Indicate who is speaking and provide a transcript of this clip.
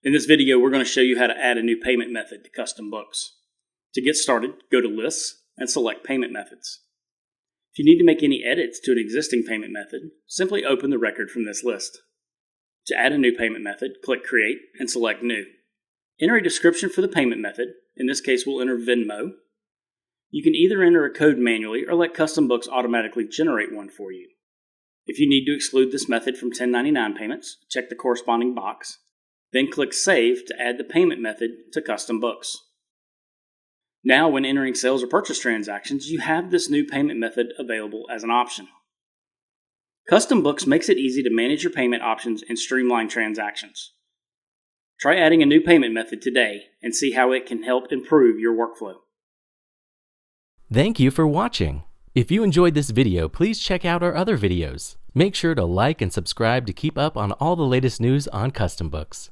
Speaker 1: In this video, we're going to show you how to add a new payment method to CustomBooks. To get started, go to Lists and select Payment Methods. If you need to make any edits to an existing payment method, simply open the record from this list. To add a new payment method, click Create and select New. Enter a description for the payment method. In this case, we'll enter Venmo. You can either enter a code manually or let CustomBooks automatically generate one for you. If you need to exclude this method from 1099 payments, check the corresponding box. Then click Save to add the payment method to CustomBooks. Now, when entering sales or purchase transactions, you have this new payment method available as an option. CustomBooks makes it easy to manage your payment options and streamline transactions. Try adding a new payment method today and see how it can help improve your workflow.
Speaker 2: Thank you for watching. If you enjoyed this video, please check out our other videos. Make sure to like and subscribe to keep up on all the latest news on CustomBooks.